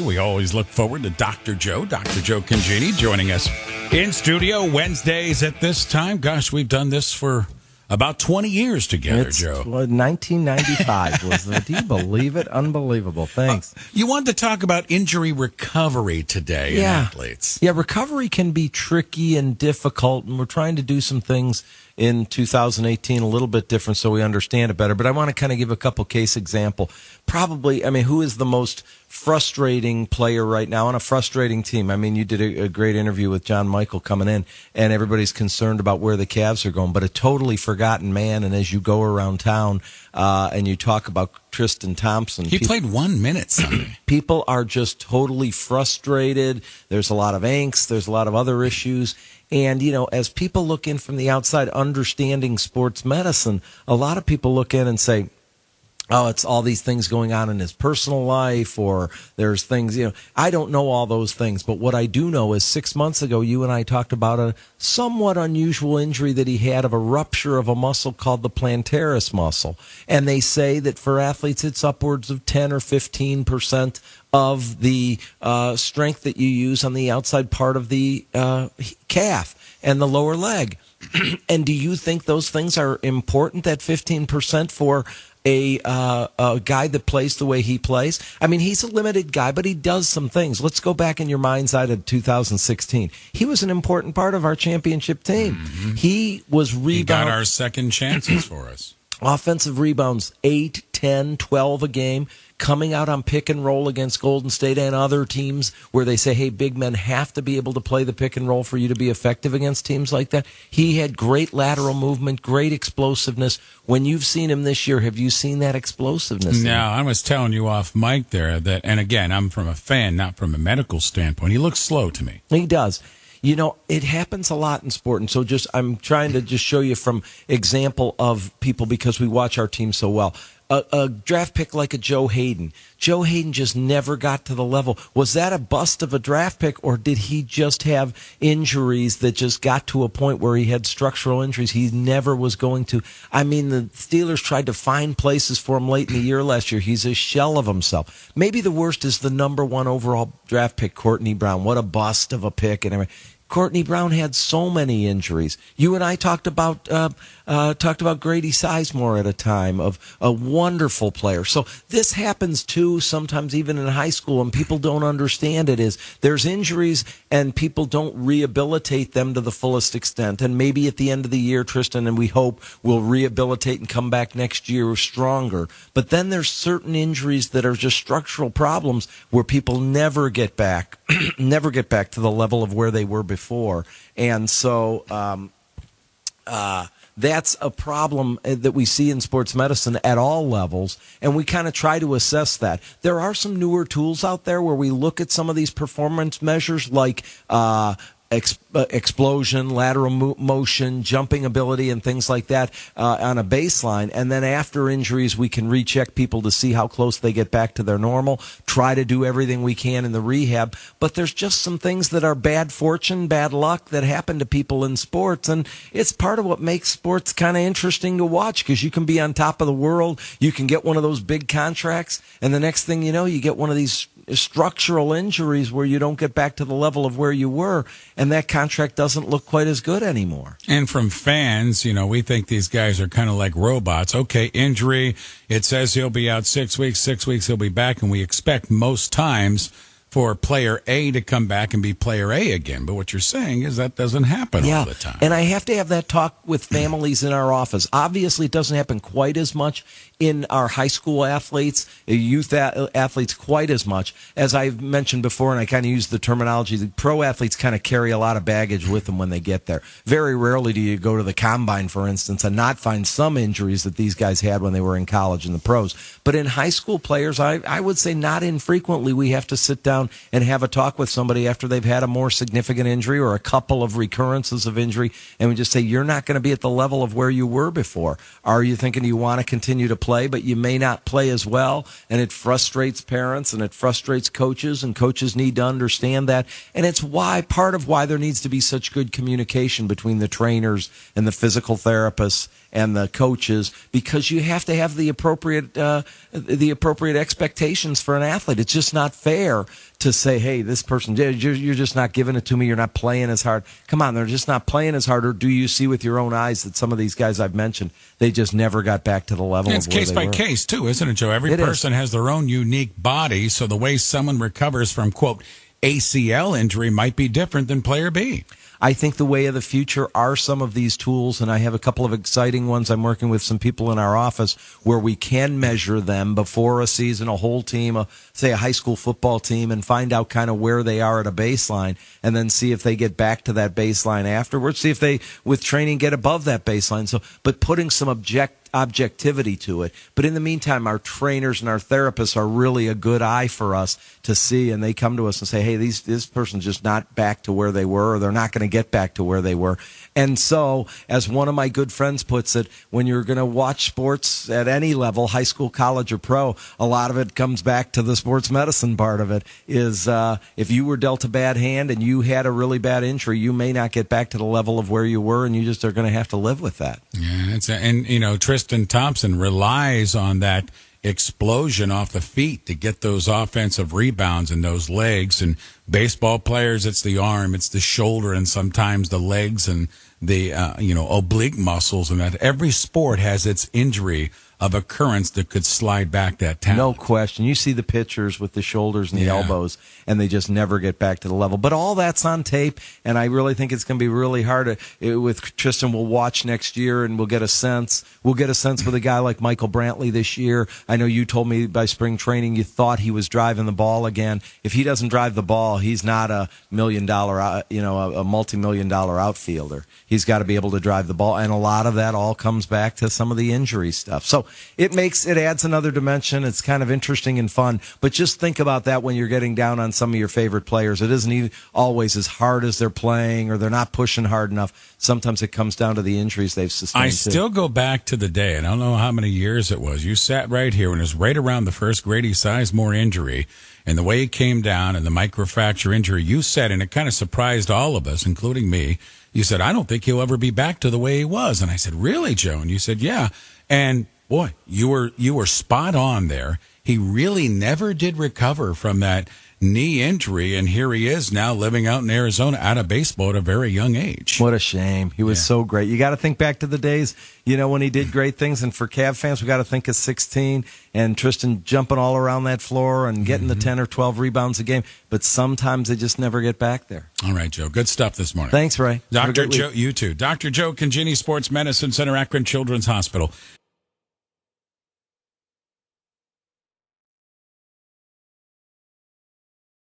We always look forward to Dr. Joe Congeni, joining us in studio Wednesdays at this time. Gosh, we've done this for about 20 years together, Joe. 1995 was it? Do you believe it? Unbelievable. Thanks. You wanted to talk about injury recovery today in athletes. Yeah, recovery can be tricky and difficult, and we're trying to do some things in 2018 a little bit different so we understand it better. But I want to kind of give a couple case example. Probably, who is the most frustrating player right now on a frustrating team? You did a great interview with John Michael coming in, and everybody's concerned about where the Cavs are going, but a totally forgotten man. And as you go around town and you talk about Tristan Thompson. He played 1 minute Sunday. People are just totally frustrated. There's a lot of angst. There's a lot of other issues. And, as people look in from the outside, understanding sports medicine, a lot of people look in and say, oh, it's all these things going on in his personal life, or there's things, I don't know all those things. But what I do know is 6 months ago, you and I talked about a somewhat unusual injury that he had of a rupture of a muscle called the plantaris muscle. And they say that for athletes, it's upwards of 10 or 15% of the strength that you use on the outside part of the calf and the lower leg. And do you think those things are important, that 15% for a guy that plays the way he plays? He's a limited guy, but he does some things. Let's go back in your mind's eye to 2016. He was an important part of our championship team. Mm-hmm. He was He got our second chances for us. Offensive rebounds, 8, 10, 12 a game, coming out on pick and roll against Golden State and other teams where they say, hey, big men have to be able to play the pick and roll for you to be effective against teams like that. He had great lateral movement, great explosiveness. When you've seen him this year, have you seen that explosiveness? No, I was telling you off mic there that, and again, I'm from a fan, not from a medical standpoint. He looks slow to me. He does. It happens a lot in sport, and so I'm trying to just show you from example of people because we watch our team so well. A draft pick like a Joe Haden. Joe Haden just never got to the level. Was that a bust of a draft pick, or did he just have injuries that just got to a point where he had structural injuries he never was going to? The Steelers tried to find places for him late in the year last year. He's a shell of himself. Maybe the worst is the number 1 overall draft pick, Courtney Brown. What a bust of a pick and everything. Courtney Brown had so many injuries. You and I talked about Grady Sizemore at a time, of a wonderful player. So this happens too, sometimes even in high school, and people don't understand it. Is there's injuries and people don't rehabilitate them to the fullest extent. And maybe at the end of the year, Tristan, and we hope, will rehabilitate and come back next year stronger. But then there's certain injuries that are just structural problems where people never get back, never get back to the level of where they were before. And so that's a problem that we see in sports medicine at all levels, and we kind of try to assess that. There are some newer tools out there where we look at some of these performance measures like explosion, lateral motion, jumping ability, and things like that on a baseline. And then after injuries, we can recheck people to see how close they get back to their normal, try to do everything we can in the rehab. But there's just some things that are bad fortune, bad luck that happen to people in sports. And it's part of what makes sports kind of interesting to watch, because you can be on top of the world. You can get one of those big contracts, and the next thing you know, you get one of these structural injuries where you don't get back to the level of where you were, and that contract doesn't look quite as good anymore. And from fans, we think these guys are kind of like robots. Okay, injury, it says he'll be out 6 weeks, 6 weeks he'll be back, and we expect most times for player A to come back and be player A again. But what you're saying is that doesn't happen all the time. And I have to have that talk with families in our office. Obviously, it doesn't happen quite as much in our high school athletes, youth athletes quite as much. As I've mentioned before, and I kind of use the terminology, the pro athletes kind of carry a lot of baggage with them when they get there. Very rarely do you go to the combine, for instance, and not find some injuries that these guys had when they were in college in the pros. But in high school players, I would say not infrequently we have to sit down and have a talk with somebody after they've had a more significant injury or a couple of recurrences of injury, and we just say, you're not going to be at the level of where you were before. Are you thinking you want to continue to play, but you may not play as well? And it frustrates parents and it frustrates coaches, and coaches need to understand that. And it's part of why there needs to be such good communication between the trainers and the physical therapists and the coaches, because you have to have the appropriate expectations for an athlete. It's just not fair to say, hey, this person, you're just not giving it to me. You're not playing as hard. Come on, they're just not playing as hard. Or do you see with your own eyes that some of these guys I've mentioned, they just never got back to the level it's of where case they by were. case, too, isn't it, Joe? Every person has their own unique body, so the way someone recovers from, quote, ACL injury might be different than player B. I think the way of the future are some of these tools, and I have a couple of exciting ones. I'm working with some people in our office where we can measure them before a season, a whole team, say a high school football team, and find out kind of where they are at a baseline, and then see if they get back to that baseline afterwards, see if they, with training, get above that baseline. So, but putting some objectivity to it. But in the meantime, our trainers and our therapists are really a good eye for us to see, and they come to us and say, hey, this person's just not back to where they were, or they're not going to get back to where they were. And so, as one of my good friends puts it, when you're going to watch sports at any level, high school, college, or pro, a lot of it comes back to the sports medicine part of it, is if you were dealt a bad hand and you had a really bad injury, you may not get back to the level of where you were, and you just are going to have to live with that. Yeah, and Tristan Thompson relies on that explosion off the feet to get those offensive rebounds and those legs. And baseball players, it's the arm, it's the shoulder, and sometimes the legs and the oblique muscles. And that every sport has its injury of occurrence that could slide back that talent. No question. You see the pitchers with the shoulders and the elbows, and they just never get back to the level. But all that's on tape, and I really think it's going to be really hard. With Tristan, we'll watch next year, and we'll get a sense. We'll get a sense with a guy like Michael Brantley this year. I know you told me by spring training you thought he was driving the ball again. If he doesn't drive the ball, he's not a a multi-million-dollar outfielder. He's got to be able to drive the ball, and a lot of that all comes back to some of the injury stuff. So it adds another dimension. It's kind of interesting and fun. But just think about that when you're getting down on some of your favorite players. It isn't even always as hard as they're playing, or they're not pushing hard enough. Sometimes it comes down to the injuries they've sustained. I still go back to the day, and I don't know how many years it was. You sat right here when it was right around the first Grady Sizemore injury, and the way he came down and the microfracture injury, you said, and it kind of surprised all of us, including me, you said, I don't think he'll ever be back to the way he was. And I said, really, Joe? And you said, yeah. And boy, you were spot on there. He really never did recover from that knee injury, and here he is now living out in Arizona out of baseball at a very young age. What a shame. He was so great. You got to think back to the days, when he did great things. And for Cav fans, we got to think of 16 and Tristan jumping all around that floor and getting the 10 or 12 rebounds a game. But sometimes they just never get back there. All right, Joe. Good stuff this morning. Thanks, Ray. Dr. Joe, you too. Dr. Joe Congeni, Sports Medicine Center, Akron Children's Hospital.